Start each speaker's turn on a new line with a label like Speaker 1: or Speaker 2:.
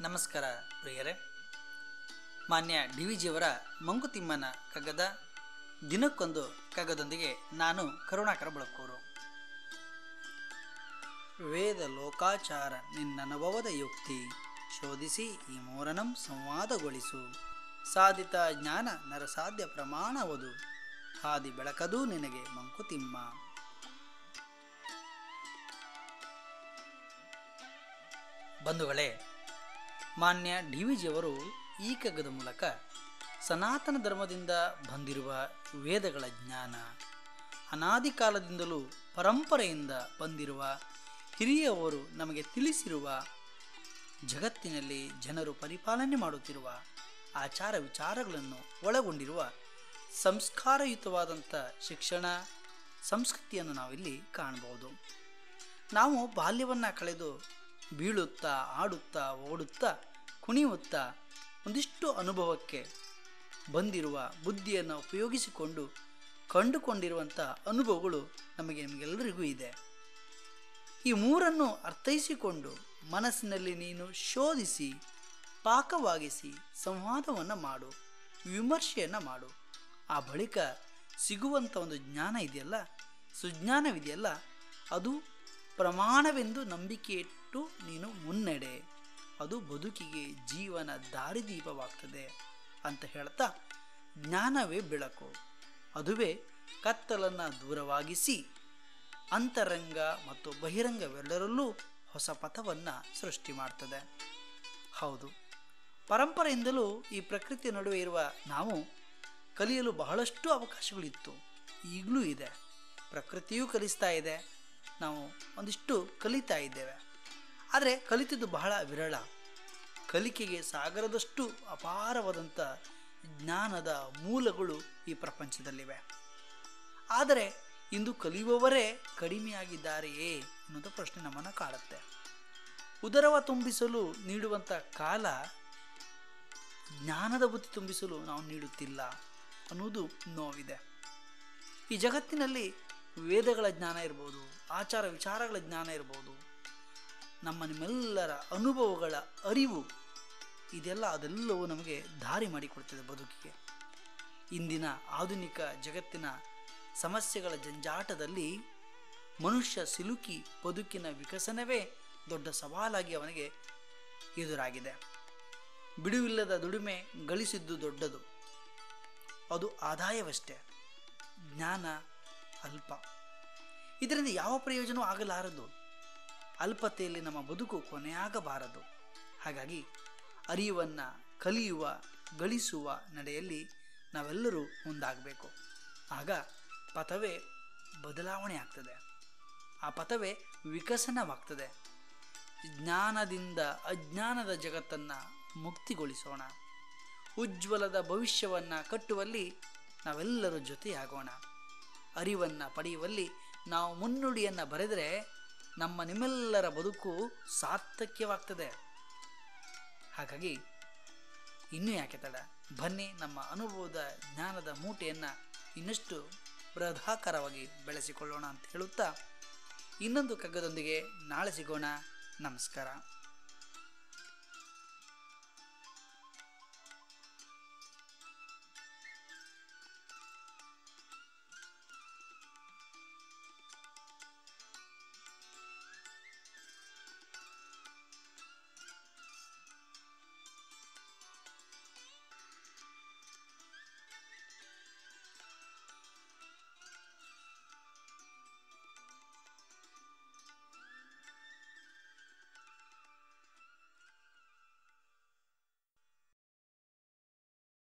Speaker 1: ನಮಸ್ಕಾರ ಪ್ರಿಯರೇ. ಮಾನ್ಯ ಡಿ ವಿ ಜಿಯವರ ಮಂಕುತಿಮ್ಮನ ಕಗ್ಗದ ದಿನಕ್ಕೊಂದು ಕಗ್ಗದೊಂದಿಗೆ ನಾನು ಕರುಣಾಕರ ಬಳಕೂರು. ವೇದ ಲೋಕಾಚಾರ ನಿನ್ನನುಭವದ ಯುಕ್ತಿ ಶೋಧಿಸಿ ಈ ಮೂರನಂ ಸಂವಾದಗೊಳಿಸು. ಸಾಧಿತ ಜ್ಞಾನ ನರಸಾಧ್ಯ ಪ್ರಮಾಣವದು ಹಾದಿ ಬೆಳಕದು ನಿನಗೆ ಮಂಕುತಿಮ್ಮ. ಬಂಧುಗಳೇ, ಮಾನ್ಯ ಡಿ ವಿ ಜಿಯವರು ಈ ಕಗ್ಗದ ಮೂಲಕ ಸನಾತನ ಧರ್ಮದಿಂದ ಬಂದಿರುವ ವೇದಗಳ ಜ್ಞಾನ, ಅನಾದಿ ಕಾಲದಿಂದಲೂ ಪರಂಪರೆಯಿಂದ ಬಂದಿರುವ ಹಿರಿಯವರು ನಮಗೆ ತಿಳಿಸಿರುವ ಜಗತ್ತಿನಲ್ಲಿ ಜನರು ಪರಿಪಾಲನೆ ಮಾಡುತ್ತಿರುವ ಆಚಾರ ವಿಚಾರಗಳನ್ನು ಒಳಗೊಂಡಿರುವ ಸಂಸ್ಕಾರಯುತವಾದಂಥ ಶಿಕ್ಷಣ ಸಂಸ್ಕೃತಿಯನ್ನು ನಾವಿಲ್ಲಿ ಕಾಣಬಹುದು. ನಾವು ಬಾಲ್ಯವನ್ನು ಕಳೆದು ಬೀಳುತ್ತಾ, ಆಡುತ್ತಾ, ಓಡುತ್ತಾ, ಕುಣಿಯುತ್ತಾ ಒಂದಿಷ್ಟು ಅನುಭವಕ್ಕೆ ಬಂದಿರುವ ಬುದ್ಧಿಯನ್ನು ಉಪಯೋಗಿಸಿಕೊಂಡು ಕಂಡುಕೊಂಡಿರುವಂಥ ಅನುಭವಗಳು ನಿಮಗೆಲ್ಲರಿಗೂ ಇದೆ. ಈ ಮೂರನ್ನು ಅರ್ಥೈಸಿಕೊಂಡು ಮನಸ್ಸಿನಲ್ಲಿ ನೀನು ಶೋಧಿಸಿ, ಪಾಕವಾಗಿಸಿ, ಸಂವಾದವನ್ನು ಮಾಡು, ವಿಮರ್ಶೆಯನ್ನು ಮಾಡು. ಆ ಬಳಿಕ ಸಿಗುವಂಥ ಒಂದು ಜ್ಞಾನ ಇದೆಯಲ್ಲ, ಸುಜ್ಞಾನವಿದೆಯಲ್ಲ, ಅದು ಪ್ರಮಾಣವೆಂದು ನಂಬಿಕೆ ಇಟ್ಟು ನೀನು ಮುನ್ನಡೆ. ಅದು ಬದುಕಿಗೆ ಜೀವನ ದಾರಿದೀಪವಾಗ್ತದೆ ಅಂತ ಹೇಳ್ತಾ, ಜ್ಞಾನವೇ ಬೆಳಕು, ಅದುವೇ ಕತ್ತಲನ್ನು ದೂರವಾಗಿಸಿ ಅಂತರಂಗ ಮತ್ತು ಬಹಿರಂಗವೆಲ್ಲರಲ್ಲೂ ಹೊಸ ಪಥವನ್ನು ಸೃಷ್ಟಿ ಮಾಡ್ತದೆ. ಹೌದು, ಪರಂಪರೆಯಿಂದಲೂ ಈ ಪ್ರಕೃತಿಯ ನಡುವೆ ಇರುವ ನಾವು ಕಲಿಯಲು ಬಹಳಷ್ಟು ಅವಕಾಶಗಳಿತ್ತು, ಈಗಲೂ ಇದೆ. ಪ್ರಕೃತಿಯೂ ಕಲಿಸ್ತಾ ಇದೆ, ನಾವು ಒಂದಿಷ್ಟು ಕಲಿತಾ ಇದ್ದೇವೆ. ಆದರೆ ಕಲಿತಿದ್ದು ಬಹಳ ವಿರಳ. ಕಲಿಕೆಗೆ ಸಾಗರದಷ್ಟು ಅಪಾರವಾದಂಥ ಜ್ಞಾನದ ಮೂಲಗಳು ಈ ಪ್ರಪಂಚದಲ್ಲಿವೆ. ಆದರೆ ಇಂದು ಕಲಿಯುವವರೇ ಕಡಿಮೆಯಾಗಿದ್ದಾರೆಯೇ ಅನ್ನೋದು ಪ್ರಶ್ನೆ ನಮ್ಮನ್ನು ಕಾಡುತ್ತೆ. ಉದರವ ತುಂಬಿಸಲು ನೀಡುವಂಥ ಕಾಲ ಜ್ಞಾನದ ಬುತ್ತಿ ತುಂಬಿಸಲು ನಾವು ನೀಡುತ್ತಿಲ್ಲ ಅನ್ನೋದು ನೋವಿದೆ. ಈ ಜಗತ್ತಿನಲ್ಲಿ ವೇದಗಳ ಜ್ಞಾನ ಇರ್ಬೋದು, ಆಚಾರ ವಿಚಾರಗಳ ಜ್ಞಾನ ಇರ್ಬೋದು, ನಿಮ್ಮೆಲ್ಲರ ಅನುಭವಗಳ ಅರಿವು ಅದೆಲ್ಲವೂ ನಮಗೆ ದಾರಿ ಮಾಡಿಕೊಡ್ತದೆ ಬದುಕಿಗೆ. ಇಂದಿನ ಆಧುನಿಕ ಜಗತ್ತಿನ ಸಮಸ್ಯೆಗಳ ಜಂಜಾಟದಲ್ಲಿ ಮನುಷ್ಯ ಸಿಲುಕಿ ಬದುಕಿನ ವಿಕಸನವೇ ದೊಡ್ಡ ಸವಾಲಾಗಿ ಅವನಿಗೆ ಎದುರಾಗಿದೆ. ಬಿಡುವಿಲ್ಲದ ದುಡಿಮೆ ಗಳಿಸಿದ್ದು ದೊಡ್ಡದು, ಅದು ಆದಾಯವಷ್ಟೇ. ಜ್ಞಾನ ಅಲ್ಪ, ಇದರಿಂದ ಯಾವ ಪ್ರಯೋಜನವೂ ಆಗಲಾರದು. ಅಲ್ಪತೆಯಲ್ಲಿ ನಮ್ಮ ಬದುಕು ಕೊನೆಯಾಗಬಾರದು. ಹಾಗಾಗಿ ಅರಿವನ್ನು ಕಲಿಯುವ, ಗಳಿಸುವ ನಡೆಯಲ್ಲಿ ನಾವೆಲ್ಲರೂ ಮುಂದಾಗಬೇಕು. ಆಗ ಪಥವೇ ಬದಲಾವಣೆ ಆಗ್ತದೆ, ಆ ಪಥವೇ ವಿಕಸನವಾಗ್ತದೆ. ಜ್ಞಾನದಿಂದ ಅಜ್ಞಾನದ ಜಗತ್ತನ್ನು ಮುಕ್ತಿಗೊಳಿಸೋಣ. ಉಜ್ವಲದ ಭವಿಷ್ಯವನ್ನು ಕಟ್ಟುವಲ್ಲಿ ನಾವೆಲ್ಲರೂ ಜೊತೆಯಾಗೋಣ. ಅರಿವನ್ನು ಪಡೆಯುವಲ್ಲಿ ನಾವು ಮುನ್ನುಡಿಯನ್ನು ಬರೆದರೆ ನಿಮ್ಮೆಲ್ಲರ ಬದುಕು ಸಾರ್ಥಕ್ಯವಾಗ್ತದೆ. ಹಾಗಾಗಿ ಇನ್ನೂ ಯಾಕೆ ತಡ, ಬನ್ನಿ ನಮ್ಮ ಅನುಭವದ ಜ್ಞಾನದ ಮೂಟೆಯನ್ನು ಇನ್ನಷ್ಟು ಬೃಹದಾಕಾರವಾಗಿ ಬೆಳೆಸಿಕೊಳ್ಳೋಣ ಅಂತ ಹೇಳುತ್ತಾ ಇನ್ನೊಂದು ಕಗ್ಗದೊಂದಿಗೆ ನಾಳೆ ಸಿಗೋಣ. ನಮಸ್ಕಾರ.